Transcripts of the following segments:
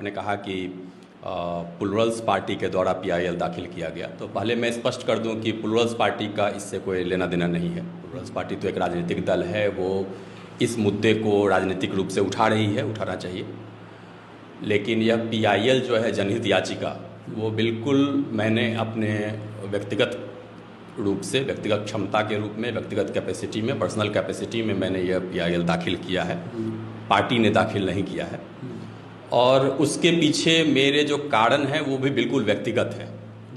आपने कहा कि प्लुरल्स पार्टी के द्वारा पीआईएल दाखिल किया गया, तो पहले मैं स्पष्ट कर दूं कि प्लुरल्स पार्टी का इससे कोई लेना देना नहीं है। प्लुरल्स पार्टी तो एक राजनीतिक दल है, वो इस मुद्दे को राजनीतिक रूप से उठा रही है, उठाना चाहिए। लेकिन यह पीआईएल जो है जनहित याचिका, वो बिल्कुल मैंने अपने व्यक्तिगत रूप से, व्यक्तिगत क्षमता के रूप में, व्यक्तिगत कैपेसिटी में, पर्सनल कैपेसिटी में मैंने यह पीआईएल दाखिल किया है, पार्टी ने दाखिल नहीं किया है। और उसके पीछे मेरे जो कारण हैं वो भी बिल्कुल व्यक्तिगत है।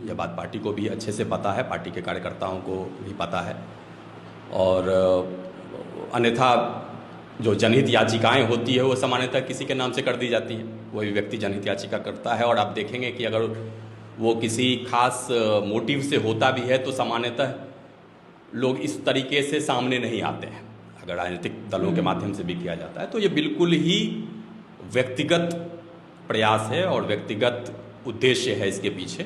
यह बात पार्टी को भी अच्छे से पता है, पार्टी के कार्यकर्ताओं को भी पता है। और अन्यथा जो जनहित याचिकाएं होती है वो सामान्यतः किसी के नाम से कर दी जाती है, कोई व्यक्ति जनहित याचिका करता है और आप देखेंगे कि अगर वो किसी खास मोटिव से होता भी है तो सामान्यतः लोग इस तरीके से सामने नहीं आते हैं। अगर राजनीतिक दलों के माध्यम से भी किया जाता है तो ये बिल्कुल ही व्यक्तिगत प्रयास है और व्यक्तिगत उद्देश्य है इसके पीछे।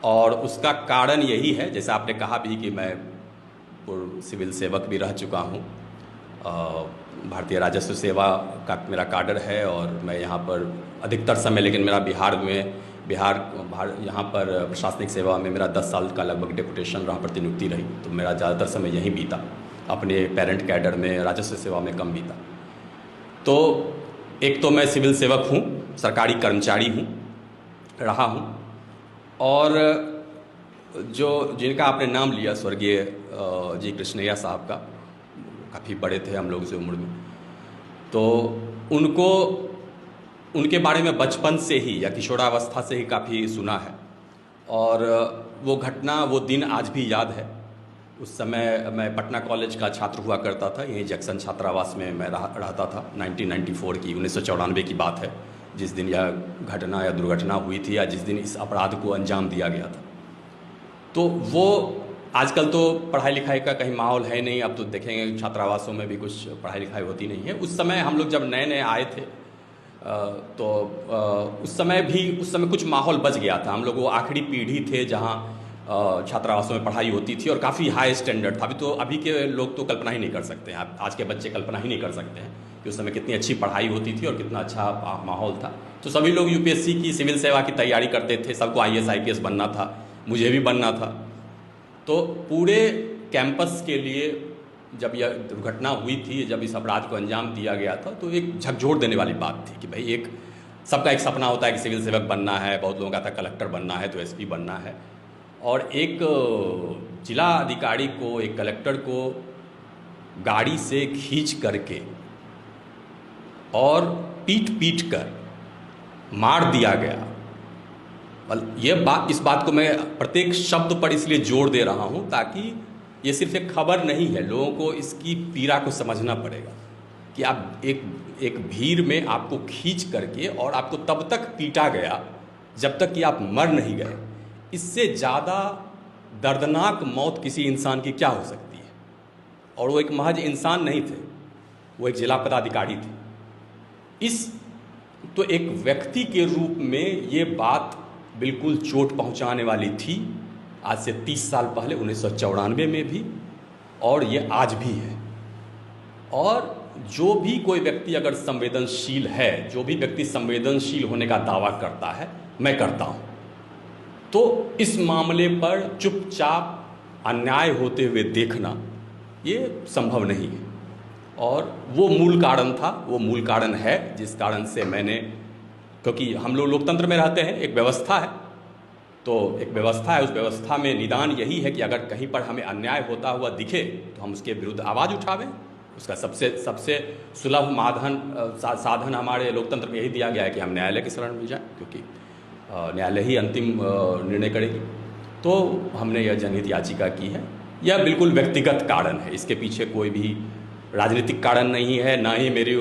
और उसका कारण यही है, जैसा आपने कहा भी कि मैं पूर्व सिविल सेवक भी रह चुका हूँ, भारतीय राजस्व सेवा का मेरा काडर है और मैं यहाँ पर अधिकतर समय, लेकिन मेरा बिहार यहाँ पर प्रशासनिक सेवा में मेरा 10 साल का लगभग डेपुटेशन रहा, प्रतिनियुक्ति रही, तो मेरा ज़्यादातर समय यहीं बीता, अपने पेरेंट कैडर में, राजस्व सेवा में कम बीता। तो एक तो मैं सिविल सेवक हूँ, सरकारी कर्मचारी हूँ, रहा हूँ, और जिनका आपने नाम लिया स्वर्गीय जी कृष्णैया साहब का, काफ़ी बड़े थे हम लोग से उम्र में, तो उनके बारे में बचपन से ही या किशोरावस्था से ही काफ़ी सुना है। और वो घटना, वो दिन आज भी याद है। उस समय मैं पटना कॉलेज का छात्र हुआ करता था, यहीं जैक्सन छात्रावास में मैं रहता था। 1994 की 1994 की बात है, जिस दिन यह घटना या दुर्घटना हुई थी, या जिस दिन इस अपराध को अंजाम दिया गया था। तो वो आजकल तो पढ़ाई लिखाई का कहीं माहौल है नहीं, अब तो देखेंगे छात्रावासों में भी कुछ पढ़ाई लिखाई होती नहीं है। उस समय हम लोग जब नए नए आए थे तो उस समय कुछ माहौल बच गया था। हम लोग वो आखिरी पीढ़ी थे जहाँ छात्रावासों में पढ़ाई होती थी और काफ़ी हाई स्टैंडर्ड था। अभी के लोग तो कल्पना ही नहीं कर सकते हैं, आज के बच्चे कल्पना ही नहीं कर सकते हैं कि उस समय कितनी अच्छी पढ़ाई होती थी और कितना अच्छा माहौल था। तो सभी लोग यूपीएससी की, सिविल सेवा की तैयारी करते थे, सबको आईएएस आईपीएस बनना था, मुझे भी बनना था। तो पूरे कैंपस के लिए जब यह दुर्घटना हुई थी, जब इस अपराध को अंजाम दिया गया था, तो एक झकझोर देने वाली बात थी कि भाई सबका एक सपना होता है कि सिविल सेवक बनना है, बहुत लोगों का था कलेक्टर बनना है, तो एसपी बनना है। और एक जिला अधिकारी को, एक कलेक्टर को गाड़ी से खींच करके और पीट कर मार दिया गया। इस बात को मैं प्रत्येक शब्द पर इसलिए जोर दे रहा हूं ताकि ये सिर्फ एक खबर नहीं है, लोगों को इसकी पीड़ा को समझना पड़ेगा कि आप एक भीड़ में आपको खींच करके और आपको तब तक पीटा गया जब तक कि आप मर नहीं गए। इससे ज़्यादा दर्दनाक मौत किसी इंसान की क्या हो सकती है। और वो एक महज इंसान नहीं थे, वो एक जिला पदाधिकारी थे। तो एक व्यक्ति के रूप में ये बात बिल्कुल चोट पहुंचाने वाली थी, आज से 30 साल पहले 1994 में भी, और ये आज भी है। और जो भी कोई व्यक्ति अगर संवेदनशील है, जो भी व्यक्ति संवेदनशील होने का दावा करता है, मैं करता हूँ, तो इस मामले पर चुपचाप अन्याय होते हुए देखना ये संभव नहीं है। और वो मूल कारण था, वो मूल कारण है जिस कारण से मैंने, क्योंकि हम लोग लोकतंत्र में रहते हैं, एक व्यवस्था है, तो एक व्यवस्था है, उस व्यवस्था में निदान यही है कि अगर कहीं पर हमें अन्याय होता हुआ दिखे तो हम उसके विरुद्ध आवाज़ उठावें। उसका सबसे सुलभ साधन हमारे लोकतंत्र में यही दिया गया है कि हम न्यायालय की शरण में जाएं, क्योंकि न्यायालय ही अंतिम निर्णय करेगी। तो हमने यह जनहित याचिका की है। यह बिल्कुल व्यक्तिगत कारण है, इसके पीछे कोई भी राजनीतिक कारण नहीं है, ना ही मेरी